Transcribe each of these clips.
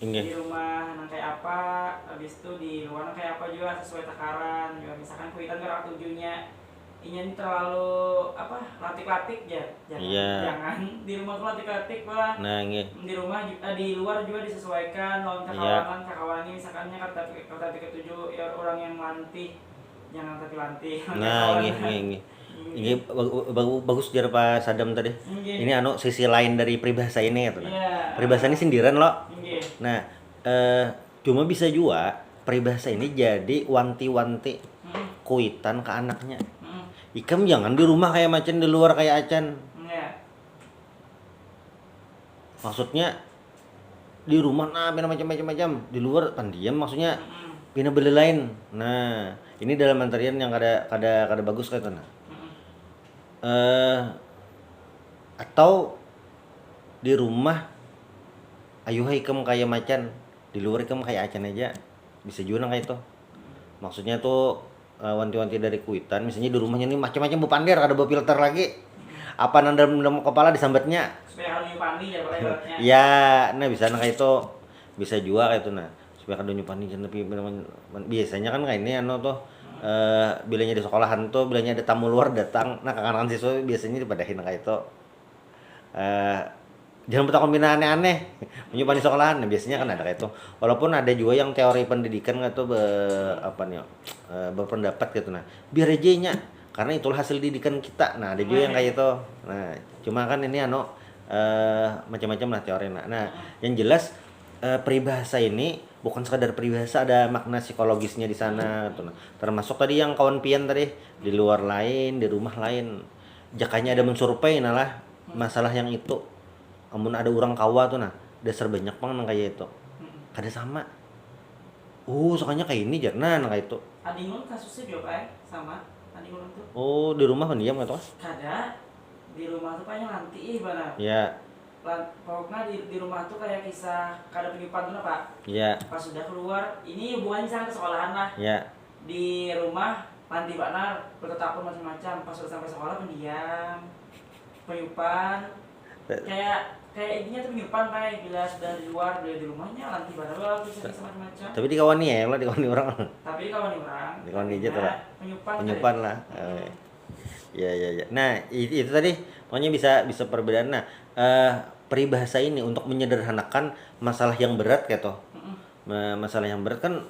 Di Inggih. rumah nang kayak apa, habis itu di luar nang kayak apa juga sesuai takaran. Juga misalkan kuitan gerak tujuhnya ini terlalu apa latik-latik ya, jangan Iya. jangan di rumah tuh latik-latik lah. Nah, inggih. Di rumah di luar juga disesuaikan lawan Iya. cakawan ini misalkannya kata ketujuh ya orang yang lantih jangan tapi lantih Nah, cakawan. inggih. Inggih bagus jar Pak Sadam tadi. Ini sisi lain dari peribahasa ini gitu nah. Iya. Peribahasa ini sindiran loh. Inggih. Nah, eh cuma bisa juga peribahasa ini jadi wanti-wanti kuitan ke anaknya. Ikam jangan di rumah kayak macan, di luar kayak acan. Iya. Maksudnya di rumah nah pina macam-macam, di luar pendiam maksudnya pina beli lain. Nah, ini dalam antarian yang kada bagus kayak nah. Atau di rumah ayo ikam kayak macan, di luar ikam kayak acan aja. Bisa juga kayak itu. Maksudnya tuh wanti-wanti dari kuitan, misalnya di rumahnya nih macam-macam bepander, ada filter lagi. Apa dalam kepala disambatnya? Supaya kalau nyupani ya ibaratnya. Ya, nah bisa kayak itu. Bisa juga kayak itu nah. Supaya kada nyupani tapi biasanya kan kayak ini tuh bilanya di sekolahan tuh bilanya ada tamu luar datang, nah kakan-kakan siswa biasanya dipadahin kayak itu. Eh, jangan bertakon bina aneh-aneh menyuppani sekolahan, nah, biasanya kan ada kayak itu. Walaupun ada juga yang teori pendidikan atau berpendapat gitu nah biar aja nya karena itulah hasil didikan kita. Nah ada juga yang kayak itu. Nah cuma kan ini macam-macam lah teori nah yang jelas peribahasa ini bukan sekadar peribahasa, ada makna psikologisnya di sana gitu nah. Termasuk tadi yang kawan pian tadi, di luar lain, di rumah lain. Jakanya ada mensurvei nah lah masalah yang itu. Amun ada orang kawa tuh nah dasar banyak pang nang kayak itu kada sama. Sukanya kayak ini jar nah kayak itu. Adingun kasusnya juga kayak sama adingun tuh. Di rumah pendiam gitu kan. Kada di rumah tuh kayaknya nanti benar. Ya. Pokoknya di rumah tuh kayak kisah kada penyupan tuh pak. Ya. Pas sudah keluar ini hubungannya sama ke sekolahan lah. Ya. Di rumah nanti baknar bertetapun macam-macam. Pas sudah sampai sekolah pendiam, penyupan. Kayak intinya tuh penyupan kayak bila sudah di luar bila di rumahnya nanti bareng bisa macam-macam. Tapi dikawani ya lah, dikawani orang. Tapi kawan orang. Dikawani aja tuh lah. Penyupan lah. Ya. Nah itu tadi pokoknya bisa perbedaan. Nah peribahasa ini untuk menyederhanakan masalah yang berat kayak toh. Masalah yang berat kan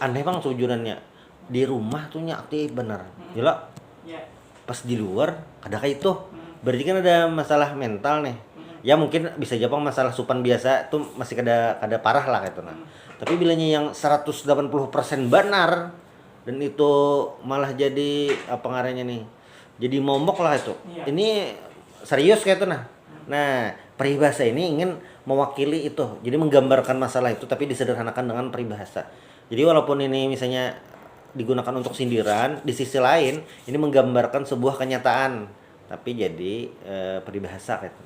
aneh bang sejujurnya. Di rumah tuh aktif bener. Gila. Pas di luar ada kayak itu. Berarti kan ada masalah mental nih. Ya mungkin bisa Jepang masalah supan biasa tuh masih kada parah lah gitu nah. Tapi bilanya yang 180% benar dan itu malah jadi apa ngarannya nih? Jadi momok lah itu. Ini serius kayak itu nah. Nah, peribahasa ini ingin mewakili itu. Jadi menggambarkan masalah itu tapi disederhanakan dengan peribahasa. Jadi walaupun ini misalnya digunakan untuk sindiran, di sisi lain ini menggambarkan sebuah kenyataan tapi jadi peribahasa gitu.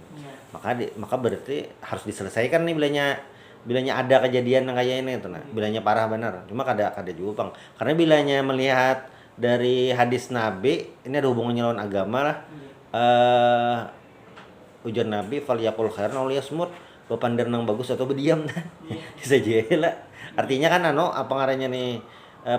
Maka berarti harus diselesaikan nih bilanya ada kejadian yang kayak ini tuh nah. Bilanya parah benar. Cuma kada juga Bang. Karena bilanya melihat dari hadis Nabi, ini ada hubungannya lawan agama lah. Ujar Nabi falyaqul khairan aw liyasmut, bepander nang bagus atau berdiam. Bisa aja lah. Artinya kan apa ngarannya nih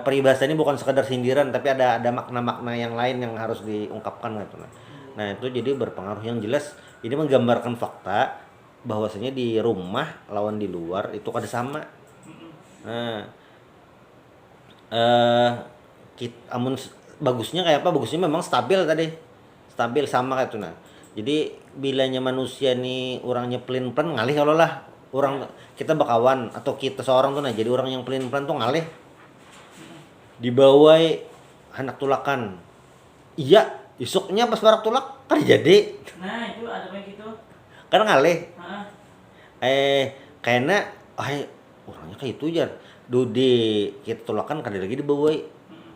peribahasa ini bukan sekadar sindiran tapi ada makna-makna yang lain yang harus diungkapkan gitu nah. Nah itu jadi berpengaruh. Yang jelas ini menggambarkan fakta bahwasanya di rumah lawan di luar itu kada sama. Nah bagusnya kayak apa? Bagusnya memang stabil sama kayak itu nah. Jadi bilanya manusia nih orangnya pelin-pelan ngalih kalau lah orang kita bakawan atau kita seorang tuh nah jadi orang yang pelin-pelan tuh ngalih dibawai anak tulakan. Iya, isuknya pas barak tulak kan jadi. Nah, itu ada kayak gitu. Kan ngalih. Kayaknya orangnya kayak itu jar. Dudi kita tulakan kada lagi dibawai.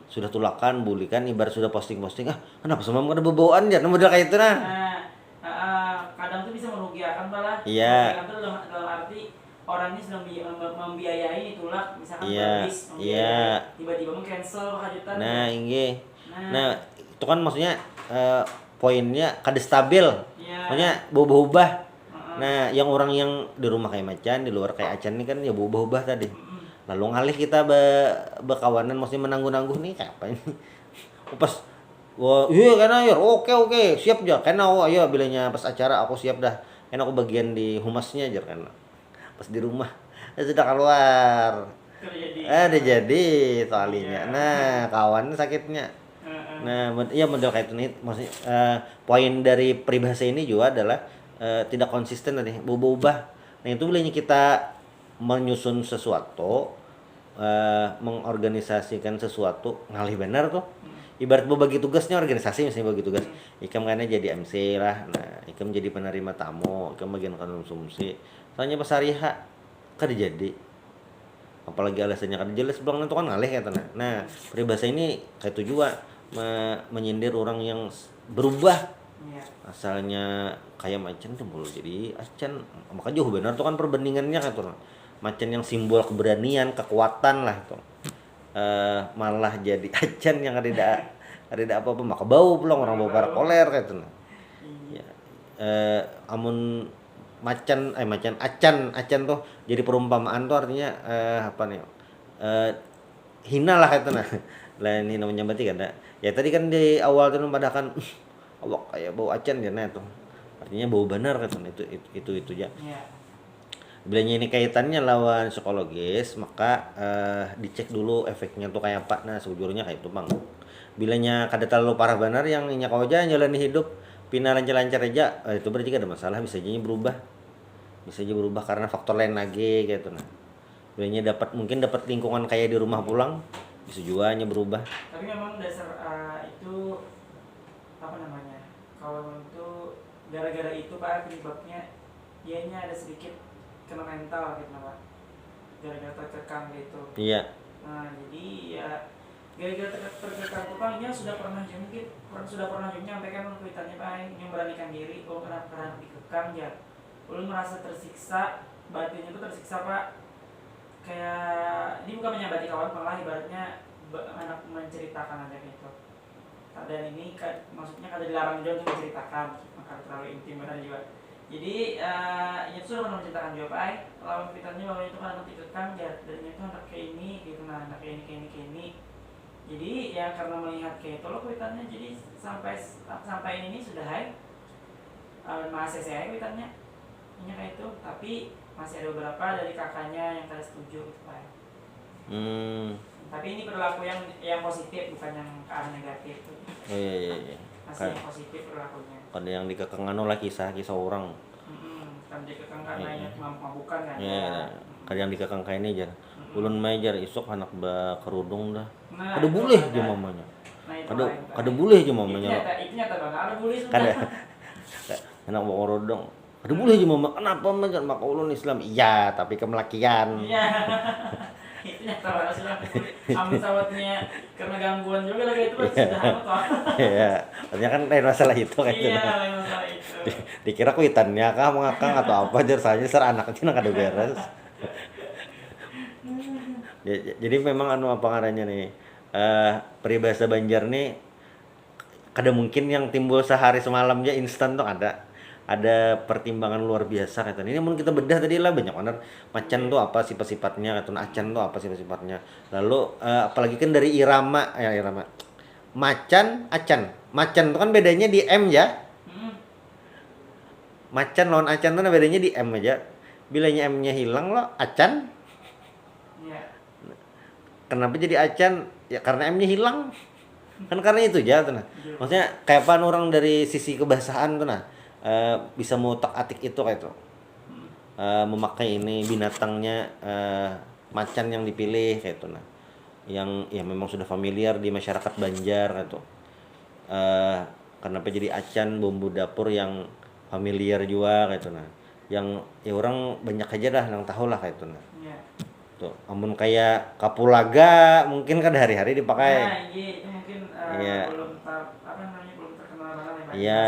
Sudah tulakan, bulikan ibarat sudah posting-posting. Kenapa semua kada bebawaan jar? Model kayak itu nah. Kadang tuh bisa merugikan malah. Iya. Merugikan tuh dalam arti orangnya sedang membiayai tulak misalkan habis tiba-tiba cancel kehajutan. Nah, inggih. Nah, itu kan maksudnya poinnya kada stabil. Maksudnya berubah. Nah, yang orang yang di rumah kayak macan, di luar kayak acan ini kan ya berubah-ubah tadi. Lalu ngalih kita berkawanan mesti menangguh-nangguh nih kapan? Pas wah, iya kan ayo, oke, siap aja. Karena ayo bilangnya pas acara aku siap dah. Karena aku bagian di humasnya aja kan. Pas di rumah sudah keluar. Ada jadi soalnya. Nah, kawan sakitnya. Nah, ya model kayak itu nih, maksudnya poin dari peribahasa ini juga adalah tidak konsisten tadi, berubah-ubah. Nah, itu bilangnya kita menyusun sesuatu, mengorganisasikan sesuatu ngalih benar tuh. Ibarat bagi tugasnya organisasi misalnya bagi tugas. Ikam karena jadi MC lah. Nah, Ikam jadi penerima tamu, Ikam bagian konsumsi. Soalnya pas hari H kada jadi. Apalagi alasannya kada jelas belum itu kan ngalih ya tanah. Nah, peribahasa ini kayak itu juga menyindir orang yang berubah. Asalnya kayak macan tuh mulu jadi acan. Maka jauh benar tuh kan perbandingannya kan tuh. Macan yang simbol keberanian, kekuatan lah itu. Malah jadi acan yang ada apa-apa maka bau pulang orang bau para koler kayak itu. Ya. Amun macan acan tuh jadi perumpamaan tuh artinya apa nih? Hina lah kayak itu nah. Lain hina menyambati kan. Ya tadi kan di awal tuh memadakan awak kayak bau acan ya nah tuh. Artinya bau benar kan itu ya. Bilanya ini kaitannya lawan psikologis, maka dicek dulu efeknya tuh kayak apa. Nah, sejujurnya kayak itu bang. Bilanya kada terlalu parah benar yang nyak aja jalani hidup, pina lancar-lancar aja, itu berarti ada masalah bisa aja berubah. Bisa aja berubah karena faktor lain lagi gitu nah. Bilanya mungkin dapat lingkungan kayak di rumah pulang, bisa juga hanya berubah. Tapi memang dasar itu apa namanya? Kalau itu gara-gara itu Pak penyebabnya dianya ada sedikit kena mental gitu Pak, gara-gara terkekang gitu. Iya. Nah jadi ya gara-gara terkekang itu Pak, dia sudah pernah menyampaikan tweetannya Pak, yang memberanikan diri, karena dikekang ya, ulun merasa tersiksa, batinnya itu tersiksa Pak. Kayak ini bukan menyambati kawan malah ibaratnya anak menceritakan aja gitu. Dan ini maksudnya kada dilarang juga untuk menceritakan, maka terlalu intim dan juga. Jadi itu sudah pernah menceritakan juga Pak, lawan pitannya bahwa itu kan anak dikekang ya, dan itu anak kayak ini gitu, nah anak kayak ini. Jadi ya karena melihat kayak itu loh kuitannya, jadi sampai ini sudah high masih saya kuitannya ini kayak itu, tapi masih ada beberapa dari kakaknya yang kada setuju gitu Pak. Tapi ini perilaku yang positif, bukan yang ke arah negatif. Iya. Masih yang positif perilakunya. Ada yang dikekang lah kisah orang. Kan dikekang karena ini mabukan kan. Iya. Kada yang dikekang kayak ini aja. Ulun majar isok anak kerudung dah. Kada boleh aja mamanya. Kada boleh aja mamanya. Itu nyata banget. Ada boleh sudah. Kada. Anak bawa kerudung. Kada boleh aja mama. Kenapa majar maka ulun Islam? Iya, tapi kemelakian. Iya. Itu nyata banget sudah. Amun sawatnya karena gangguan juga lagi itu kan sudah amat kok. Iya. Artinya kan lain masalah itu kayak gitu. Iya, lain masalah itu. Dikira kuitannya kah mengakang atau apa jar saja anaknya kada beres. Jadi memang apa ngarannya nih peribahasa Banjar nih kada mungkin yang timbul sehari semalam aja instan tuh ada pertimbangan luar biasa katanya. Ini mun kita bedah tadi lah banyak benar macan tuh apa sifat-sifatnya katanya, acan tuh apa sifat-sifatnya. Lalu apalagi kan dari irama macan acan. Macan tuh kan bedanya di M ya. Macan lawan acan tuh bedanya di M aja. Bilanya M-nya hilang lo acan. Kenapa jadi acan? Ya karena M-nya hilang. Kan karena itu aja tuh nah. Maksudnya kayak apa orang dari sisi kebahasaan tuh nah. Bisa mengutak-atik itu kayak itu. Memakai ini binatangnya macan yang dipilih kayak itu nah. Yang ya memang sudah familiar di masyarakat Banjar kayak itu. Kenapa jadi acan bumbu dapur yang familiar juga kayak itu nah. Yang ya orang banyak aja dah yang tahu lah kayak itu nah. Tuh, amun kayak kapulaga mungkin kan hari-hari dipakai. Nah, itu mungkin belum terkenal banget ya. Iya.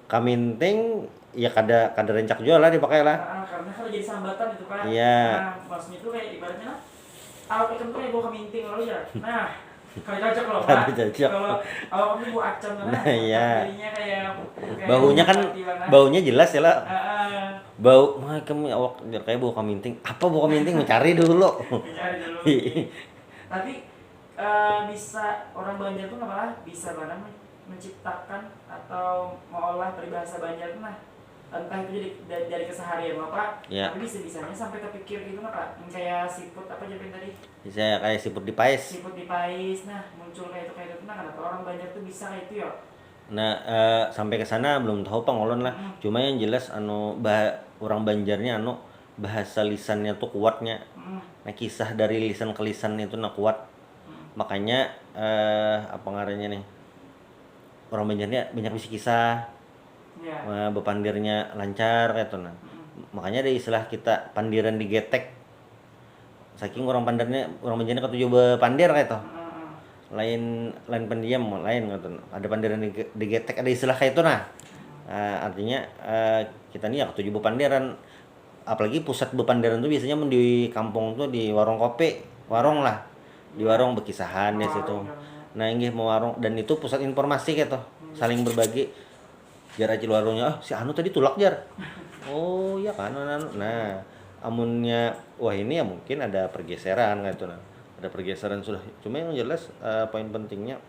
Kaminting ya kada rencak jual lah dipakai lah. Karena kalau jadi sambatan itu Pak. Iya. Nah, maksudnya itu kayak ibaratnya awak ikan tuh kayak bawa kaminting lalu ya. Nah, Kalau cocok loh Kalau Pak. cocok. Kalau kamu bu acam Nah, iya. jadinya kayak Baunya kan hati banget. baunya jelas ya lah. Heeh. Bau, wah kamu awak kayak bau keminting. Apa bau keminting? Mencari dulu. Mencari dulu. Tapi bisa orang Banjar tuh nggak malah bisa mana menciptakan atau mengolah peribahasa Banjar tuh nah entah itu dari keseharian Bapak, Ya. tapi bisa-bisanya sampai kepikir gitu nggak Pak? Yang kayak siput apa jadiin tadi? Bisa kayak siput di pais. Siput di pais, nah muncul kayak itu nah kenapa orang Banjar tuh bisa kayak itu ya? Nah, sampai ke sana belum tahu pangolon lah. Cuma yang jelas orang Banjarnya bahasa lisannya tuh kuatnya. Nah, kisah dari lisan ke lisan itu kuat. Makanya apa ngarannya nih? Orang Banjarnya banyak bisi kisah. Ya. Bepandirnya lancar kayak tuh nah. Makanya ada istilah kita pandiran digetek. Saking orang Banjarnya ketujuh bepandir kayak tuh. Lain pendiam lain gitu. Ada pandiran digetek, ada istilah kayak itu nah. Artinya kita nih ya ketujuh bepandiran, apalagi pusat bepandiran tuh biasanya di kampung tuh di warung kopi, warung lah, di warung berkisahan di situ. Nah inggih mau warung dan itu pusat informasi gitu, saling berbagi. Jar aja warungnya, si anu tadi tulak jar. Oh iya kan, nah amunnya wah ini ya mungkin ada pergeseran gitu nah. Ada pergeseran sudah. Cuma yang jelas poin pentingnya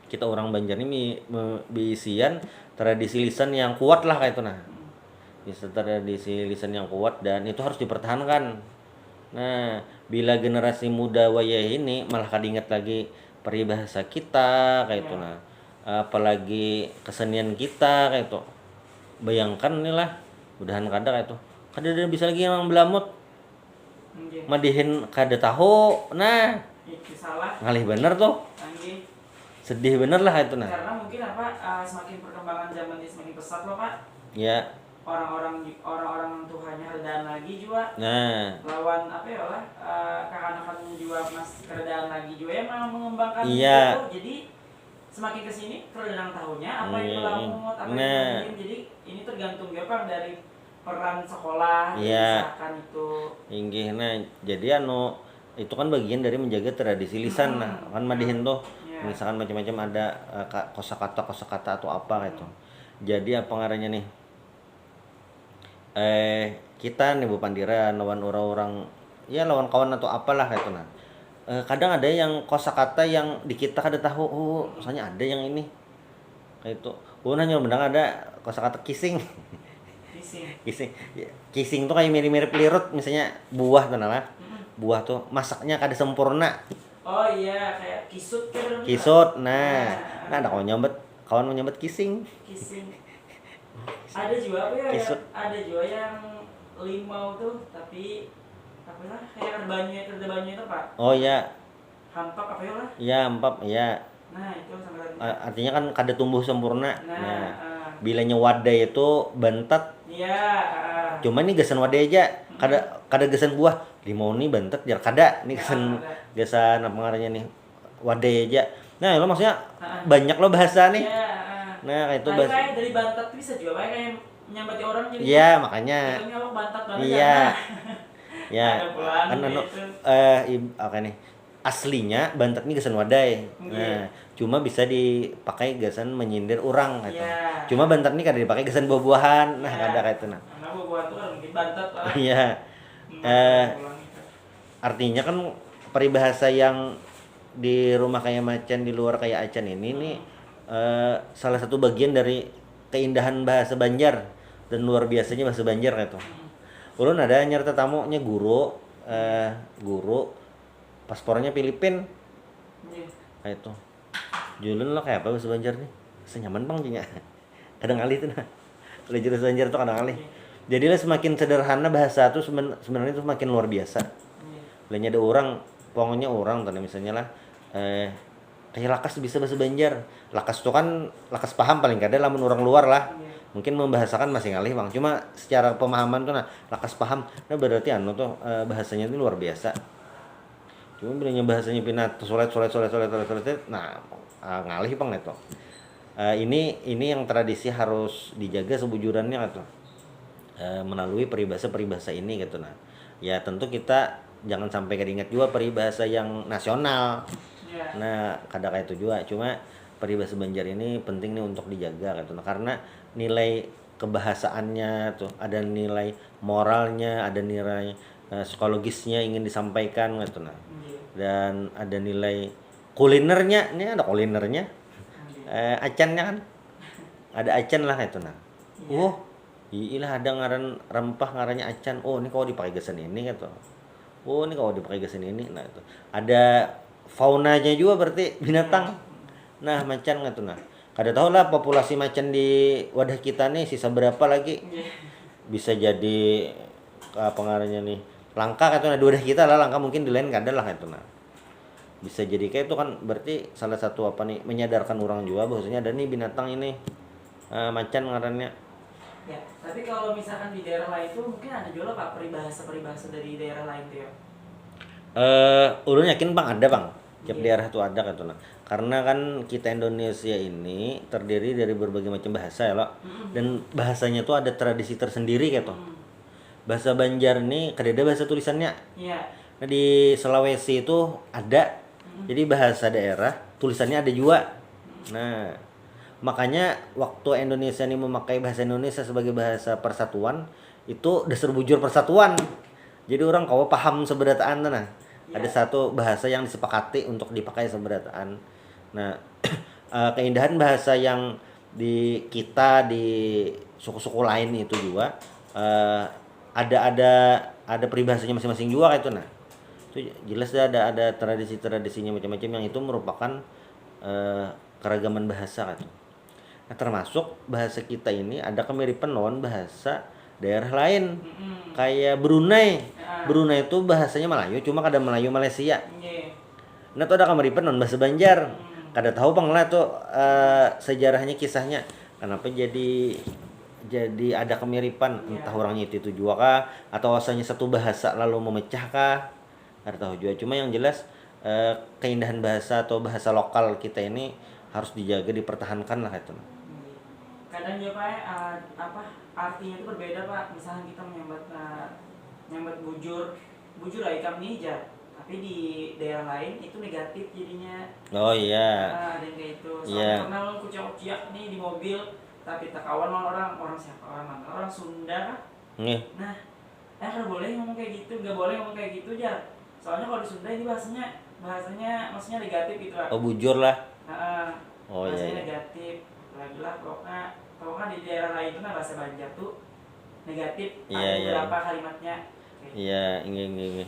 kita orang Banjar ini bisian tradisi lisan yang kuat lah kayak itu nah. Bisa tradisi lisan yang kuat dan itu harus dipertahankan. Nah, bila generasi muda wayah ini malah kadingat lagi peribahasa kita kayak itu nah. Apalagi kesenian kita kayak itu. Bayangkan nih lah, mudahan kada kayak itu. Kada ada bisa lagi yang belamut. Madihin kada tahu. Nah, Itu salah. ngalih bener tuh. Anggi. Sedih bener lah itu nah. Karena mungkin apa semakin perkembangan zaman ini semakin pesat loh Pak. Ya. Orang-orang Tuhannya keredaan lagi juga. Nah. Lawan apa ya lah kekanakan juga mas keredaan lagi juga ya memang mengembangkan Iya. itu. Jadi semakin kesini keredaan tahunnya apa yang melamut apa yang mungkin jadi ini tergantung ya Pak dari peran sekolah misalkan itu. Inggih nah jadi itu kan bagian dari menjaga tradisi lisan nah kan madihin tuh misalkan macam-macam ada kosakata atau apa gitu. Jadi apa ngarannya nih kita nih Bu Pandiran lawan orang-orang ya lawan kawan atau apalah gitu nah. Kadang ada yang kosakata yang di kita kada tahu misalnya ada yang ini kayak itu nanya benar ada kosakata kissing. Kissing tuh kayak mirip-mirip lirut misalnya buah tuh nah. Buah tuh masaknya kada sempurna. Oh iya kayak kisut kan. Kisut. Nah ada kawan mau nyambet kissing. Ada juga apa ya? Kisut. Ada juga yang limau tuh tapi apa lah kayak banyu itu Pak. Oh iya. Hampak apa ya lah? Iya, hampak, iya. Nah, itu sama Artinya kan kada tumbuh sempurna. Nah, bilanya wadah itu bantat. Iya, Cuma nih gesan wadah aja. Kada gesan buah. Limau nih bantat jar kada. Nih gesan apa ngarannya nih? Wadah aja. Nah, lo maksudnya banyak lo bahasa nih. Iya, Nah, kayak itu bahasa. Kayak dari bantat bisa juga kayak nyambati orang jadi. Iya, makanya. Bantat banget. Iya. Ya. Kan oke nih. Aslinya bantat ini gesan wadai. Nah, cuma bisa dipakai gesan menyindir orang gitu. Yeah. Cuma bantat ini kada dipakai gesan buah-buahan. Nah, kada kayak itu nah. Karena buah-buahan tuh kan mungkin bantat lah. Iya. Artinya kan peribahasa yang di rumah kayak macan di luar kayak acan ini nih salah satu bagian dari keindahan bahasa Banjar dan luar biasanya bahasa Banjar gitu. Ulun ada nyerta tamunya guru paspornya Filipin. Kayak itu. Julun lo kayak apa bahasa Banjar nih? Senyaman bang punya. Kadang kali itu nah. Kalau bahasa Banjar tuh kadang kali. Jadi lah semakin sederhana bahasa tuh sebenarnya itu semakin luar biasa. Lainnya ada orang, pokoknya orang tadi misalnya lah kayak lakas bisa bahasa Banjar. Lakas tuh kan lakas paham paling kada lamun orang luar lah. Mungkin membahasakan masih ngalih bang. Cuma secara pemahaman tuh nah lakas paham. Nah berarti tuh bahasanya itu luar biasa. Cuma bilangnya bahasanya pinat sulit nah ngalih bang itu. Ini yang tradisi harus dijaga sebujurannya gitu. Melalui peribahasa ini gitu nah. Ya tentu kita jangan sampai keinget juga peribahasa yang nasional. Nah, kada kayak itu juga. Cuma peribahasa Banjar ini penting nih untuk dijaga gitu. Nah, karena nilai kebahasaannya tuh ada nilai moralnya, ada nilai psikologisnya ingin disampaikan gitu nah. Dan ada nilai kulinernya, ini ada kulinernya. Acannya kan. Ada acan lah itu nah. Iyalah ada ngaran rempah ngarannya acan. Oh, ini kalau dipakai gesen ini gitu. Oh, ini kalau dipakai gesen ini. Nah, itu. Ada faunanya juga berarti binatang. Nah, macan gitu nah. Kada tahu lah populasi macan di wadah kita nih sisa berapa lagi. Bisa jadi apa ngarannya nih? Langka gitu nah di wadah kita lah, langka mungkin di lain kada lah gitu nah. Bisa jadi kayak itu kan berarti salah satu apa nih menyadarkan orang juga bahwasanya ada nih binatang ini macan ngarannya. Ya, tapi kalau misalkan di daerah lain tuh mungkin ada juga Pak peribahasa dari daerah lain tuh ya. Ulun yakin Bang ada Bang. Tiap daerah tuh ada kan tuh nah. Karena kan kita Indonesia ini terdiri dari berbagai macam bahasa ya loh. Dan bahasanya tuh ada tradisi tersendiri gitu. Bahasa Banjar nih kadada bahasa tulisannya. Iya. Nah, di Sulawesi itu ada. Jadi bahasa daerah tulisannya ada juga. Nah, makanya waktu Indonesia ini memakai bahasa Indonesia sebagai bahasa persatuan itu dasar bujur persatuan. Jadi orang kau paham seberataan nah. Ada satu bahasa yang disepakati untuk dipakai seberataan. Nah, keindahan bahasa yang di kita di suku-suku lain itu juga ada peribahasanya masing-masing juga itu nah. Itu jelas ada tradisi-tradisinya macam-macam yang itu merupakan keragaman bahasa kan. Nah, termasuk bahasa kita ini ada kemiripan lawan bahasa daerah lain. Kayak Brunei. Brunei itu bahasanya Melayu, cuma kada Melayu Malaysia. Nah, itu ada kemiripan lawan bahasa Banjar. Kada tahu Bang lah tuh sejarahnya kisahnya. Kenapa jadi ada kemiripan entah orangnya itu juga kah atau asalnya satu bahasa lalu memecah kah? Kada tahu juga. Cuma yang jelas keindahan bahasa atau bahasa lokal kita ini harus dijaga, dipertahankan lah itu. Kadang ya Pak artinya itu berbeda Pak. Misalnya kita menyambat bujur lah ikan ninja, tapi di daerah lain itu negatif jadinya. Oh iya. Ada yang kayak itu. Soalnya pernah lo kuciak-kuciak nih di mobil, tapi tak kawan orang siapa orang Sunda kan? Nah, nggak boleh ngomong kayak gitu, nggak boleh ngomong kayak gitu aja. Soalnya kalau di Sunda ini bahasanya maksudnya negatif gitu lah. Oh bujur lah. Oh iya. Negatif. Lagi lah pokoknya di daerah lain itu nah bahasa Banjar tuh negatif. Ada beberapa kalimatnya. Iya, ini.